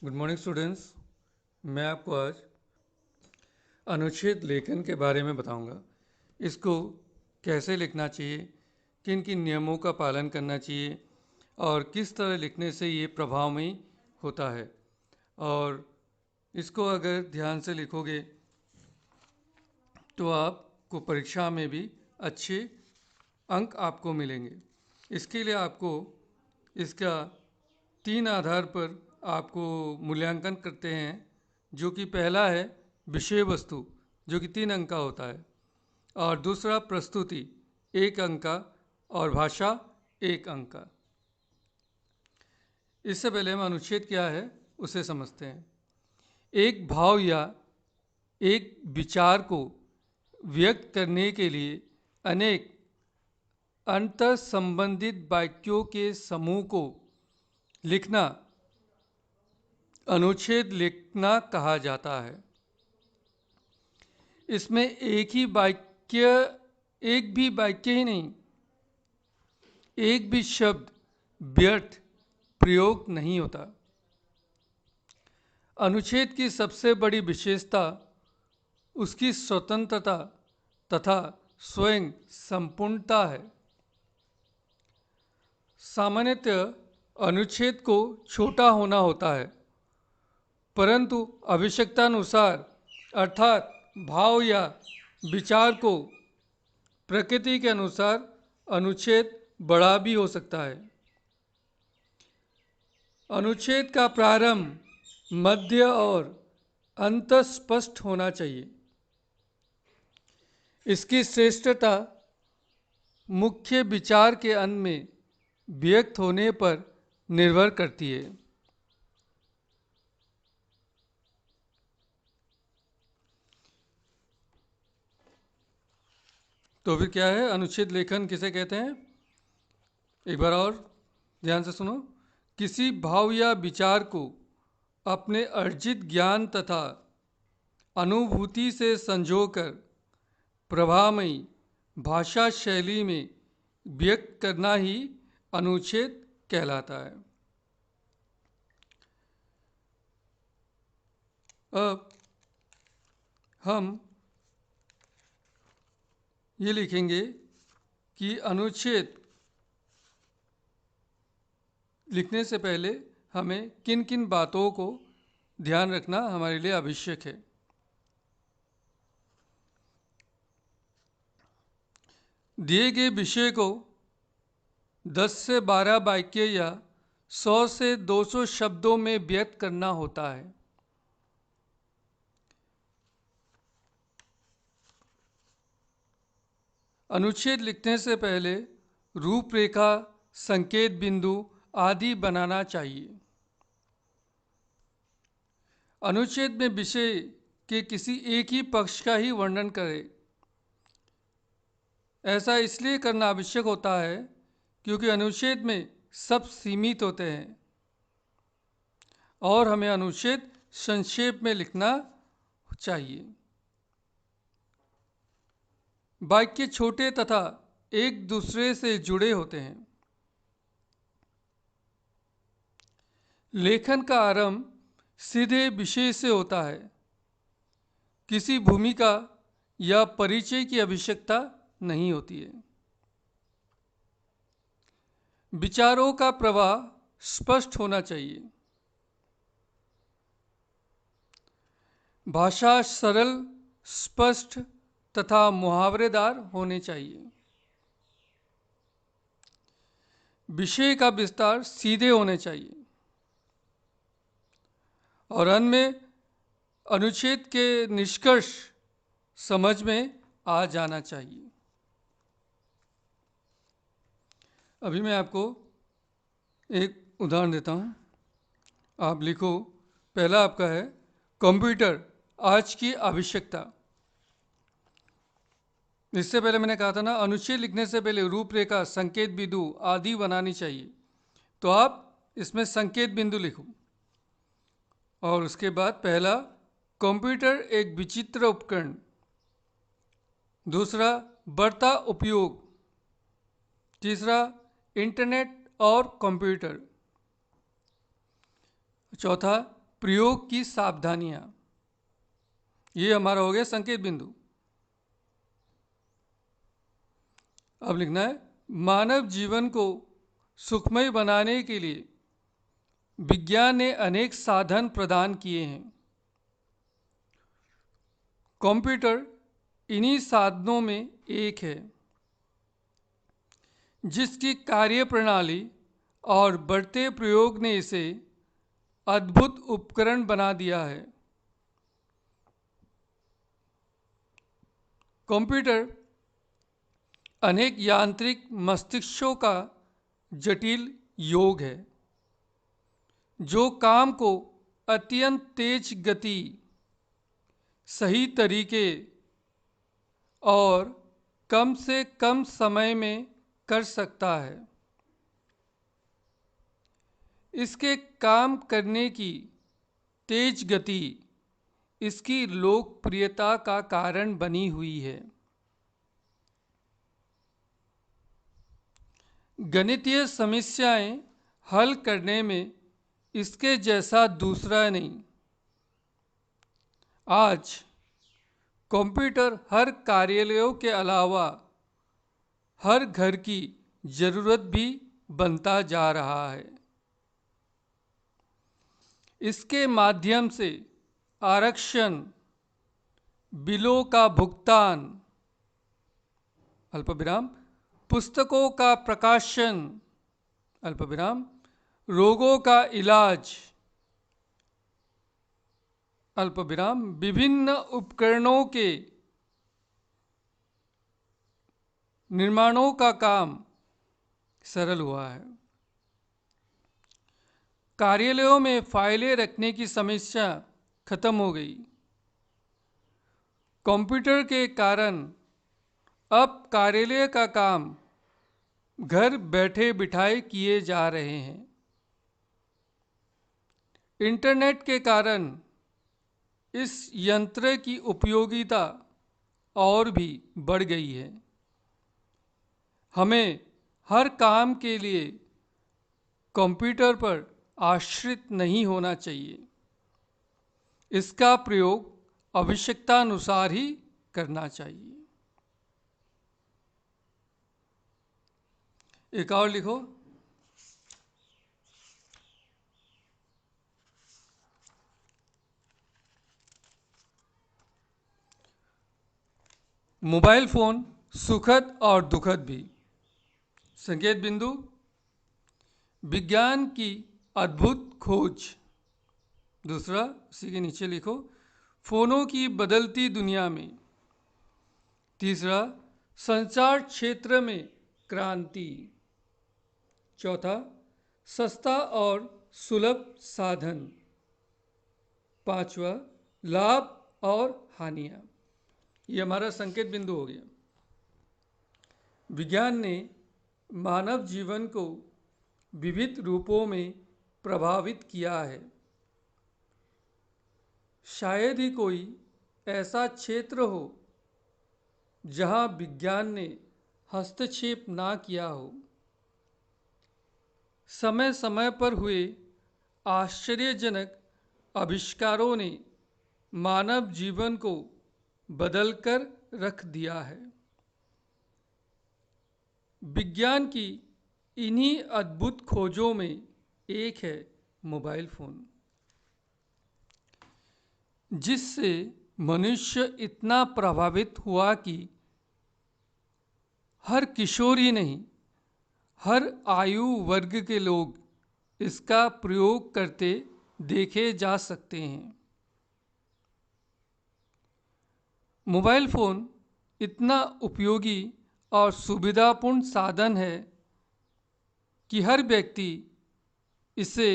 Good morning students. मैं आपको आज अनुच्छेद लेखन के बारे में बताऊंगा। इसको कैसे लिखना चाहिए, किन किन नियमों का पालन करना चाहिए और किस तरह लिखने से ये प्रभावमयी होता है। और इसको अगर ध्यान से लिखोगे तो आपको परीक्षा में भी अच्छे अंक आपको मिलेंगे। इसके लिए आपको इसका 3 आधार पर आपको मूल्यांकन करते हैं, जो कि पहला है विषय वस्तु, जो कि 3 अंक का होता है, और दूसरा प्रस्तुति 1 अंक का, और भाषा 1 अंक का। इससे पहले हम अनुच्छेद क्या है उसे समझते हैं। एक भाव या एक विचार को व्यक्त करने के लिए अनेक अंतर संबंधित वाक्यों के समूह को लिखना अनुच्छेद लिखना कहा जाता है। इसमें एक भी वाक्य ही नहीं, एक भी शब्द व्यर्थ प्रयोग नहीं होता। अनुच्छेद की सबसे बड़ी विशेषता उसकी स्वतंत्रता तथा स्वयं संपूर्णता है। सामान्यतः अनुच्छेद को छोटा होना होता है, परंतु आवश्यकतानुसार अर्थात भाव या विचार को प्रकृति के अनुसार अनुच्छेद बड़ा भी हो सकता है। अनुच्छेद का प्रारंभ, मध्य और अंत स्पष्ट होना चाहिए। इसकी श्रेष्ठता मुख्य विचार के अंत में व्यक्त होने पर निर्भर करती है। तो फिर क्या है अनुच्छेद लेखन किसे कहते हैं? एक बार और ध्यान से सुनो। किसी भाव या विचार को अपने अर्जित ज्ञान तथा अनुभूति से संजोकर प्रभामयी भाषा शैली में व्यक्त करना ही अनुच्छेद कहलाता है। अब हम ये लिखेंगे कि अनुच्छेद लिखने से पहले हमें किन किन बातों को ध्यान रखना हमारे लिए आवश्यक है। दिए गए विषय को 10 से 12 वाक्य या 100 से 200 शब्दों में व्यक्त करना होता है। अनुच्छेद लिखने से पहले रूपरेखा, संकेत बिंदु आदि बनाना चाहिए। अनुच्छेद में विषय के किसी एक ही पक्ष का ही वर्णन करें। ऐसा इसलिए करना आवश्यक होता है क्योंकि अनुच्छेद में सब सीमित होते हैं और हमें अनुच्छेद संक्षेप में लिखना चाहिए। वाक्य छोटे तथा एक दूसरे से जुड़े होते हैं। लेखन का आरंभ सीधे विषय से होता है। किसी भूमिका या परिचय की आवश्यकता नहीं होती है। विचारों का प्रवाह स्पष्ट होना चाहिए। भाषा सरल, स्पष्ट तथा मुहावरेदार होने चाहिए। विषय का विस्तार सीधे होने चाहिए और अंत में अनुच्छेद के निष्कर्ष समझ में आ जाना चाहिए। अभी मैं आपको एक उदाहरण देता हूँ। आप लिखो, पहला आपका है कंप्यूटर आज की आवश्यकता। इससे पहले मैंने कहा था ना, अनुच्छेद लिखने से पहले रूपरेखा, संकेत बिंदु आदि बनानी चाहिए। तो आप इसमें संकेत बिंदु लिखो। और उसके बाद पहला, कंप्यूटर एक विचित्र उपकरण। दूसरा, बढ़ता उपयोग। तीसरा, इंटरनेट और कंप्यूटर। चौथा, प्रयोग की सावधानियां। ये हमारा हो गया संकेत बिंदु। अब लिखना है, मानव जीवन को सुखमय बनाने के लिए विज्ञान ने अनेक साधन प्रदान किए हैं। कंप्यूटर इन्हीं साधनों में एक है, जिसकी कार्यप्रणाली और बढ़ते प्रयोग ने इसे अद्भुत उपकरण बना दिया है। कंप्यूटर अनेक यांत्रिक मस्तिष्कों का जटिल योग है, जो काम को अत्यंत तेज गति, सही तरीके और कम से कम समय में कर सकता है। इसके काम करने की तेज गति इसकी लोकप्रियता का कारण बनी हुई है। गणितीय समस्याएं हल करने में इसके जैसा दूसरा नहीं। आज कंप्यूटर हर कार्यालयों के अलावा हर घर की जरूरत भी बनता जा रहा है। इसके माध्यम से आरक्षण, बिलों का भुगतान, अल्पविराम, पुस्तकों का प्रकाशन, अल्पविराम, रोगों का इलाज, अल्पविराम, विभिन्न उपकरणों के निर्माणों का काम सरल हुआ है। कार्यालयों में फाइलें रखने की समस्या खत्म हो गई। कंप्यूटर के कारण अब कार्यालय का काम घर बैठे बिठाए किए जा रहे हैं। इंटरनेट के कारण इस यंत्र की उपयोगिता और भी बढ़ गई है। हमें हर काम के लिए कंप्यूटर पर आश्रित नहीं होना चाहिए। इसका प्रयोग आवश्यकतानुसार ही करना चाहिए। एक और लिखो, मोबाइल फोन सुखद और दुखद भी। संकेत बिंदु, विज्ञान की अद्भुत खोज। दूसरा, उसी के नीचे लिखो, फोनों की बदलती दुनिया में। तीसरा, संचार क्षेत्र में क्रांति। चौथा, सस्ता और सुलभ साधन। पांचवा, लाभ और हानियां। ये हमारा संकेत बिंदु हो गया। विज्ञान ने मानव जीवन को विविध रूपों में प्रभावित किया है। शायद ही कोई ऐसा क्षेत्र हो जहां विज्ञान ने हस्तक्षेप ना किया हो। समय समय पर हुए आश्चर्यजनक आविष्कारों ने मानव जीवन को बदलकर रख दिया है। विज्ञान की इन्हीं अद्भुत खोजों में एक है मोबाइल फोन, जिससे मनुष्य इतना प्रभावित हुआ कि हर किशोर ही नहीं, हर आयु वर्ग के लोग इसका प्रयोग करते देखे जा सकते हैं। मोबाइल फ़ोन इतना उपयोगी और सुविधापूर्ण साधन है कि हर व्यक्ति इसे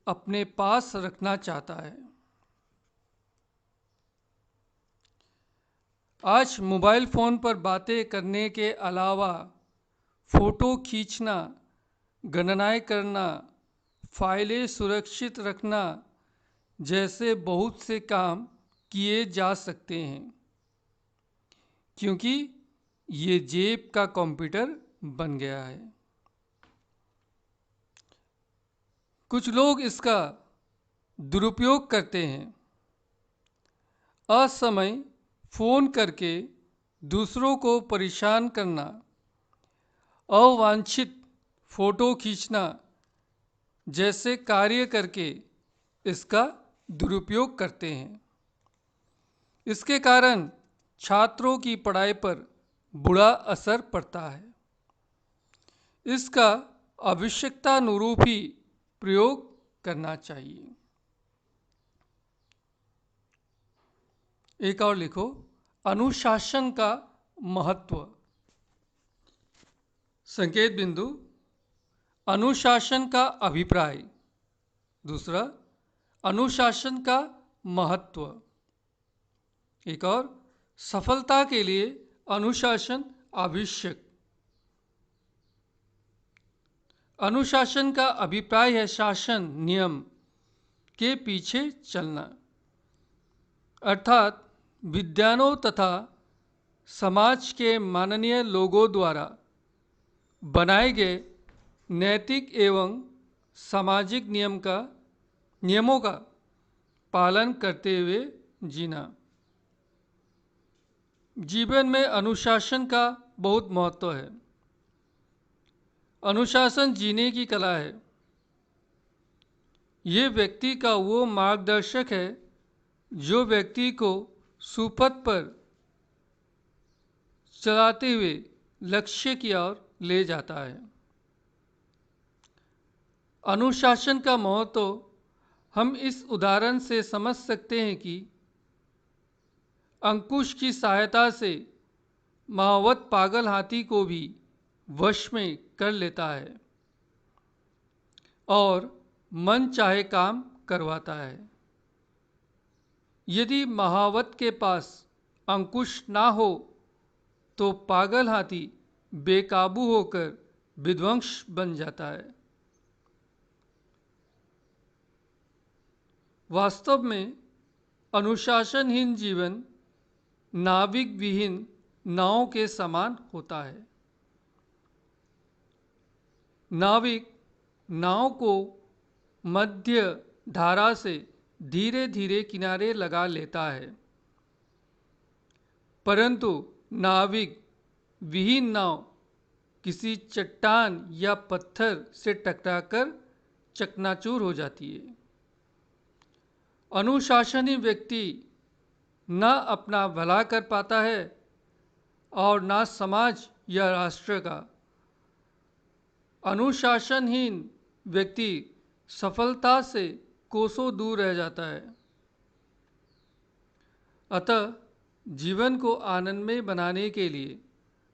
अपने पास रखना चाहता है। आज मोबाइल फ़ोन पर बातें करने के अलावा फ़ोटो खींचना, गणनाएं करना, फाइलें सुरक्षित रखना जैसे बहुत से काम किए जा सकते हैं, क्योंकि ये जेब का कंप्यूटर बन गया है। कुछ लोग इसका दुरुपयोग करते हैं। असमय फ़ोन करके दूसरों को परेशान करना, अवांछित फ़ोटो खींचना जैसे कार्य करके इसका दुरुपयोग करते हैं। इसके कारण छात्रों की पढ़ाई पर बुरा असर पड़ता है। इसका आवश्यकतानुरूप ही प्रयोग करना चाहिए। एक और लिखो, अनुशासन का महत्व। संकेत बिंदु, अनुशासन का अभिप्राय। दूसरा, अनुशासन का महत्व। एक और, सफलता के लिए अनुशासन आवश्यक। अनुशासन का अभिप्राय है शासन नियम के पीछे चलना, अर्थात विद्वानों तथा समाज के माननीय लोगों द्वारा बनाए गए नैतिक एवं सामाजिक नियमों का पालन करते हुए जीना। जीवन में अनुशासन का बहुत महत्व है। अनुशासन जीने की कला है। ये व्यक्ति का वो मार्गदर्शक है जो व्यक्ति को सुपथ पर चलाते हुए लक्ष्य की ओर ले जाता है। अनुशासन का महत्व हम इस उदाहरण से समझ सकते हैं कि अंकुश की सहायता से महावत पागल हाथी को भी वश में कर लेता है और मन चाहे काम करवाता है। यदि महावत के पास अंकुश ना हो तो पागल हाथी बेकाबू होकर विध्वंस बन जाता है। वास्तव में अनुशासनहीन जीवन नाविक विहीन नाव के समान होता है। नाविक नाव को मध्य धारा से धीरे धीरे किनारे लगा लेता है, परंतु नाविक विहीन नाव किसी चट्टान या पत्थर से टकराकर चकनाचूर हो जाती है। अनुशासनी व्यक्ति न अपना भला कर पाता है और न समाज या राष्ट्र का। अनुशासनहीन व्यक्ति सफलता से कोसों दूर रह जाता है। अतः जीवन को आनंदमय बनाने के लिए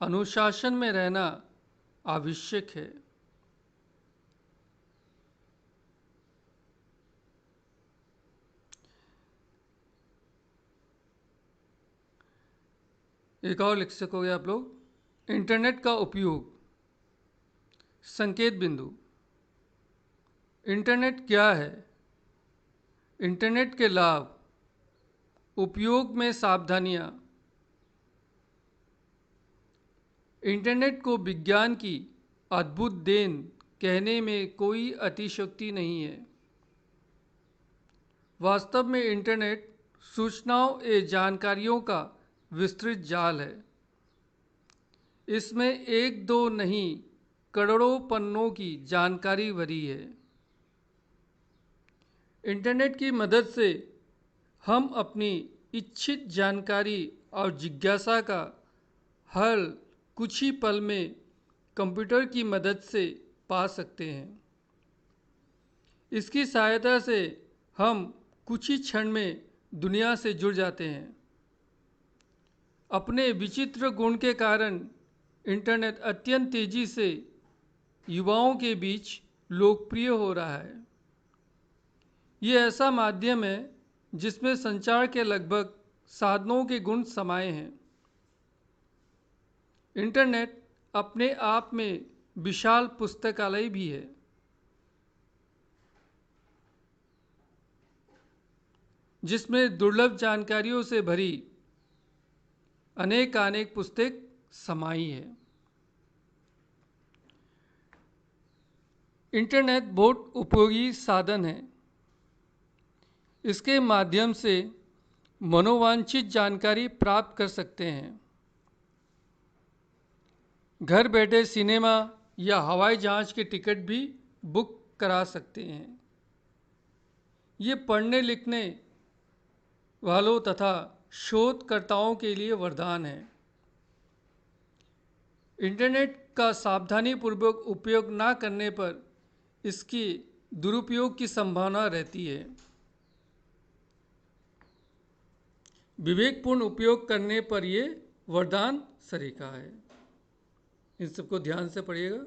अनुशासन में रहना आवश्यक है। एक और लिख सकोगे आप लोग, इंटरनेट का उपयोग। संकेत बिंदु, इंटरनेट क्या है? इंटरनेट के लाभ, उपयोग में सावधानियां। इंटरनेट को विज्ञान की अद्भुत देन कहने में कोई अतिशयोक्ति नहीं है। वास्तव में इंटरनेट सूचनाओं एवं जानकारियों का विस्तृत जाल है। इसमें एक दो नहीं करोड़ों पन्नों की जानकारी भरी है। इंटरनेट की मदद से हम अपनी इच्छित जानकारी और जिज्ञासा का हल कुछ ही पल में कंप्यूटर की मदद से पा सकते हैं। इसकी सहायता से हम कुछ ही क्षण में दुनिया से जुड़ जाते हैं। अपने विचित्र गुण के कारण इंटरनेट अत्यंत तेजी से युवाओं के बीच लोकप्रिय हो रहा है। ये ऐसा माध्यम है जिसमें संचार के लगभग साधनों के गुण समाये हैं। इंटरनेट अपने आप में विशाल पुस्तकालय भी है। जिसमें दुर्लभ जानकारियों से भरी अनेक पुस्तक समाई है। इंटरनेट बहुत उपयोगी साधन है। इसके माध्यम से मनोवांछित जानकारी प्राप्त कर सकते हैं। घर बैठे सिनेमा या हवाई जहाज के टिकट भी बुक करा सकते हैं। ये पढ़ने लिखने वालों तथा शोधकर्ताओं के लिए वरदान है। इंटरनेट का सावधानीपूर्वक उपयोग न करने पर इसकी दुरुपयोग की संभावना रहती है। विवेकपूर्ण उपयोग करने पर ये वरदान सरीखा है। इन सबको ध्यान से पढ़िएगा।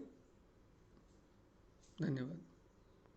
धन्यवाद।